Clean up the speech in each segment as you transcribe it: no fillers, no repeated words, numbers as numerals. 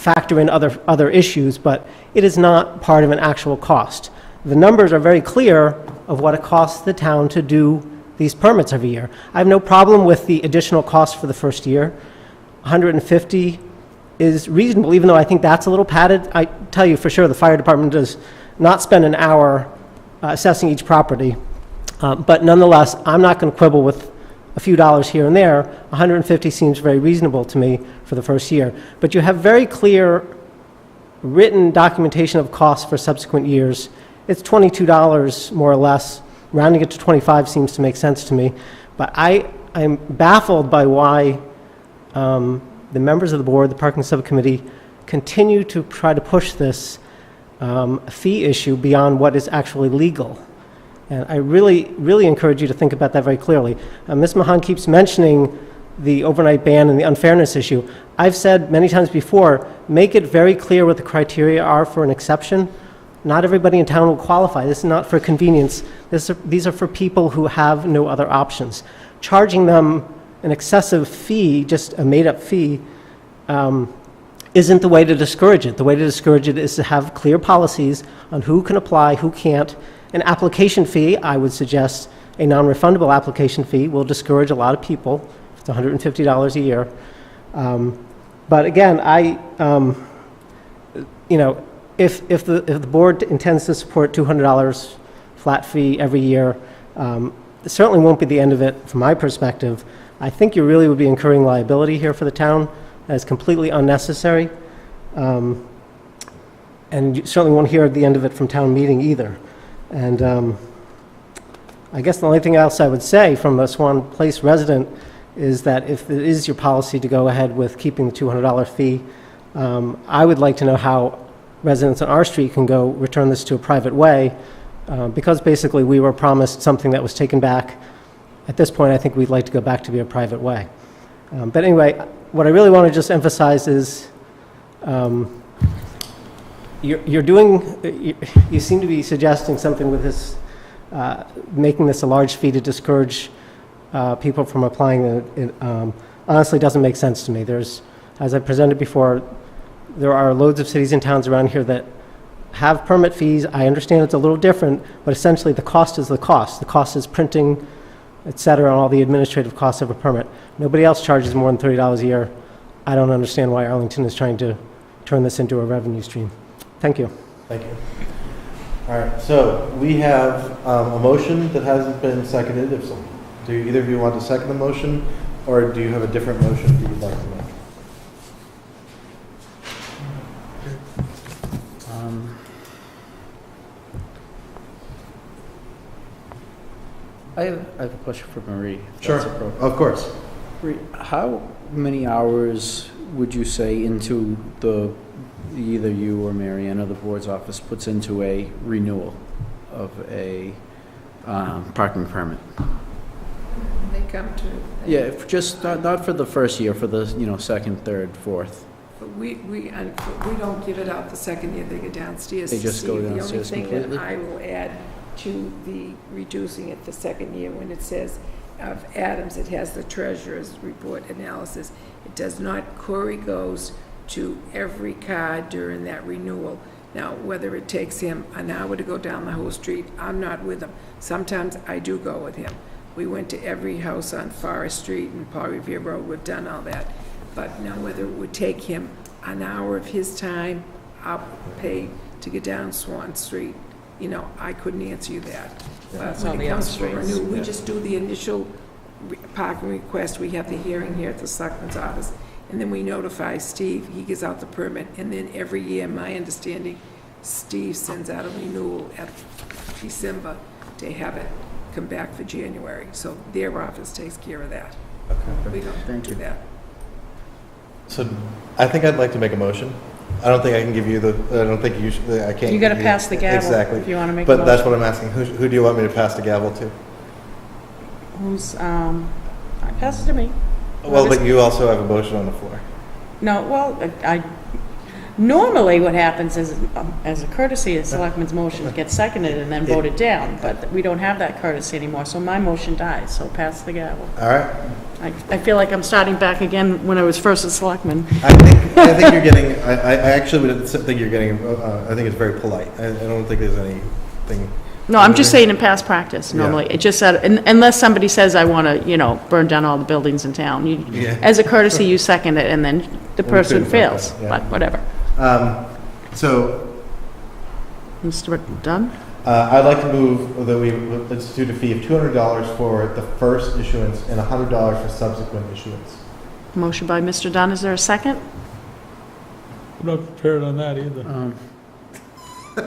factor in other issues, but it is not part of an actual cost. The numbers are very clear of what it costs the town to do these permits every year. I have no problem with the additional cost for the first year. 150 is reasonable, even though I think that's a little padded. I tell you for sure, the fire department does not spend an hour assessing each property. But nonetheless, I'm not going to quibble with a few dollars here and there. 150 seems very reasonable to me for the first year. But you have very clear written documentation of costs for subsequent years. It's $22 more or less. Rounding it to 25 seems to make sense to me. But I'm baffled by why the members of the board, the parking subcommittee, continue to try to push this fee issue beyond what is actually legal. And I really, really encourage you to think about that very clearly. Ms. Mahan keeps mentioning the overnight ban and the unfairness issue. I've said many times before, make it very clear what the criteria are for an exception. Not everybody in town will qualify. This is not for convenience. These are for people who have no other options. Charging them an excessive fee, just a made-up fee, isn't the way to discourage it. The way to discourage it is to have clear policies on who can apply, who can't. An application fee, I would suggest a non-refundable application fee, will discourage a lot of people. It's $150 a year. But again, if the board intends to support $200 flat fee every year, it certainly won't be the end of it from my perspective. I think you really would be incurring liability here for the town that is completely unnecessary. And you certainly won't hear the end of it from town meeting either. And I guess the only thing else I would say from a Swan Place resident is that if it is your policy to go ahead with keeping the $200 fee, I would like to know how residents on our street can go return this to a private way, because basically we were promised something that was taken back. At this point, I think we'd like to go back to be a private way. But anyway, what I really want to just emphasize is you seem to be suggesting something with this, making this a large fee to discourage people from applying. It honestly doesn't make sense to me. As I presented before, there are loads of cities and towns around here that have permit fees. I understand it's a little different, but essentially the cost is the cost. The cost is printing, et cetera, and all the administrative costs of a permit. Nobody else charges more than $30 a year. I don't understand why Arlington is trying to turn this into a revenue stream. Thank you. Thank you. All right, so we have a motion that hasn't been seconded. Do either of you want to second the motion, or do you have a different motion that you'd like to make? I have a question for Marie. Sure, of course. Marie, how many hours would you say into either you or Marianne or the board's office puts into a renewal of a parking permit? They come to. Yeah, just not for the first year, for the second, third, fourth. We don't give it out the second year. They go downstairs. They just go downstairs The only thing completely? that I will add to the reducing it the second year, when it says of Adams, it has the treasurer's report analysis. It does not. Corey goes to every car during that renewal. Now, whether it takes him an hour to go down the whole street, I'm not with him. Sometimes I do go with him. We went to every house on Forest Street and Paul Revere Road. We've done all that. But now whether it would take him an hour of his time, I'll pay to get down Swan Street. I couldn't answer you that. But when it comes to renew, we just do the initial parking request. We have the hearing here at the Selectman's office. And then we notify Steve, he gives out the permit, and then every year, my understanding, Steve sends out a renewal at December to have it come back for January. So their office takes care of that. Okay. We don't do that. So I think I'd like to make a motion. I don't think I can give you I don't think I can't. You got to pass the gavel. Exactly. If you want to make a But motion. that's what I'm asking. Who do you want me to pass the gavel to? Pass it to me. Well, but you also have a motion on the floor. No, well, Normally, what happens is, as a courtesy, a selectman's motion gets seconded and then voted down, but we don't have that courtesy anymore, so my motion dies, so pass the gavel. All right. I feel like I'm starting back again when I was first a selectman. I think you're getting, I actually would think you're getting, I think it's very polite. I don't think there's anything. No, I'm just saying in past practice, normally, it just said, unless somebody says, I want to, burn down all the buildings in town. Yeah. As a courtesy, you second it, and then the person couldn't fails, vote, yeah. but whatever. So, Mr. Dunn? I'd like to move that we institute a fee of $200 for the first issuance and $100 for subsequent issuance. Motion by Mr. Dunn, is there a second? I'm not prepared on that either.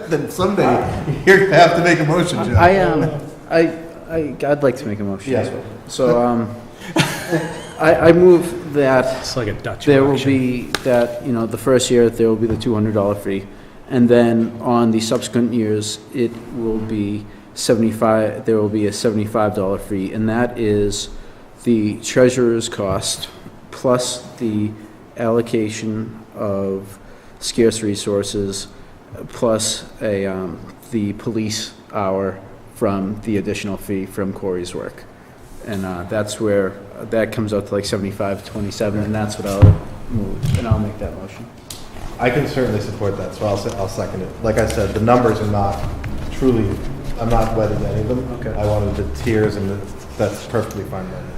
Then someday, you're gonna have to make a motion, Joe. I'd like to make a motion. Yeah. So, I move that It's like a Dutch there will auction. be, that, the first year, there will be the $200 fee. And then on the subsequent years, it will be there will be a $75 fee. And that is the treasurer's cost plus the allocation of scarce resources plus the police hour from the additional fee from Corey's work. And that's where, that comes out to like 75-27, and that's what I'll move, and I'll make that motion. I can certainly support that, so I'll second it. Like I said, the numbers are not truly, I'm not wedded to any of them. Okay. I wanted the tiers, and that's perfectly fine by me.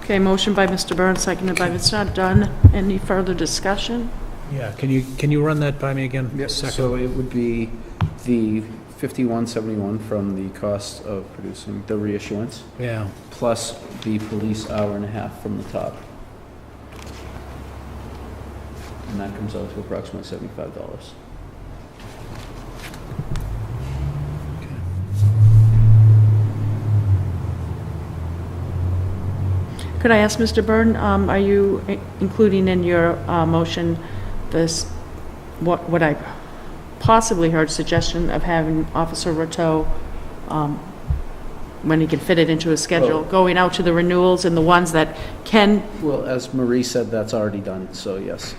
Okay, motion by Mr. Burns, seconded by Mr. Dunn. Any further discussion? Yeah, can you run that by me again? Second. So it would be the 5171 from the cost of producing the reissuance, Yeah, plus the police hour and a half from the top. And that comes out to approximately $75. Could I ask Mr. Byrne, are you including in your motion this, what I possibly heard, suggestion of having Officer Rateau, when he can fit it into his schedule, going out to the renewals and the ones that can, Well, as Marie said, that's already done, so yes.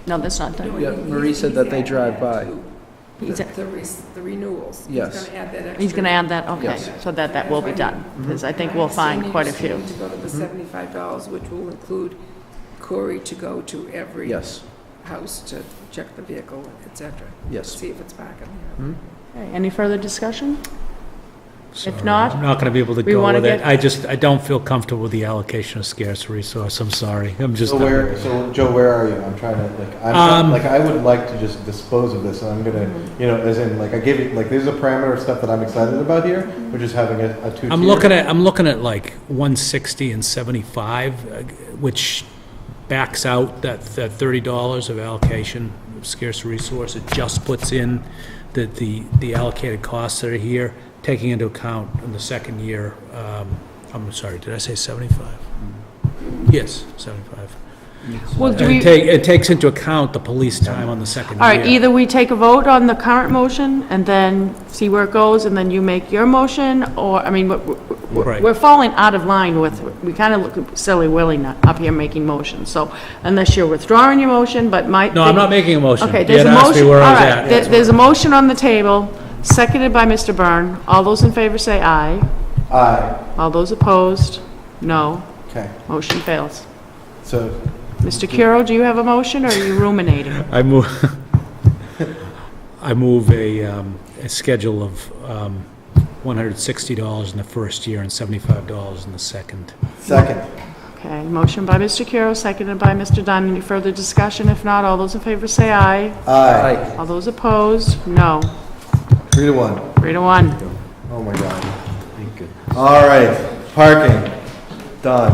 no, that's not done. Yeah, Marie said that they drive by. He's at- The renewals. Yes. He's going to add that extra. He's going to add that, okay, Yes. so that will be done, because I think we'll So find you quite a just few. need to go to the $75, which will include Corey to go to every Yes, house to check the vehicle, et cetera. yes. See if it's parking there. Okay, any further discussion? sorry. not, I'm not gonna be able to we go wanna with it. get- I don't feel comfortable with the allocation of scarce resource. I'm sorry. I'm just. So Joe, where are you? I'm trying to, I would like to just dispose of this, and I'm gonna, as in, I gave you, there's a parameter of stuff that I'm excited about here, which is having a two-tier. I'm looking at like 160 and 75, which backs out that $30 of allocation of scarce resource. It just puts in the allocated costs that are here, taking into account in the second year, I'm sorry, did I say 75? Yes, 75. Well, do And we, it takes into account the police time on the second year. all right, either we take a vote on the current motion and then see where it goes, and then you make your motion, or, I mean, Right. we're falling out of line with, we kind of look silly willy up here making motions, so unless you're withdrawing your motion, but my. No, I'm not making a motion. Okay, You there's had a asked me motion, all where I was right, at. there's a motion on the table, seconded by Mr. Byrne. All those in favor say aye. Aye. All those opposed, no. Okay, Motion fails. so, Mr. Curo, do you have a motion, or are you ruminating? I move, I move a schedule of $160 in the first year and $75 in the second. second. Okay, motion by Mr. Curo, seconded by Mr. Dunn. Any further discussion? If not, all those in favor say aye. Aye. All those opposed, no. 3-1. 3-1. Oh my God. All right, parking, done.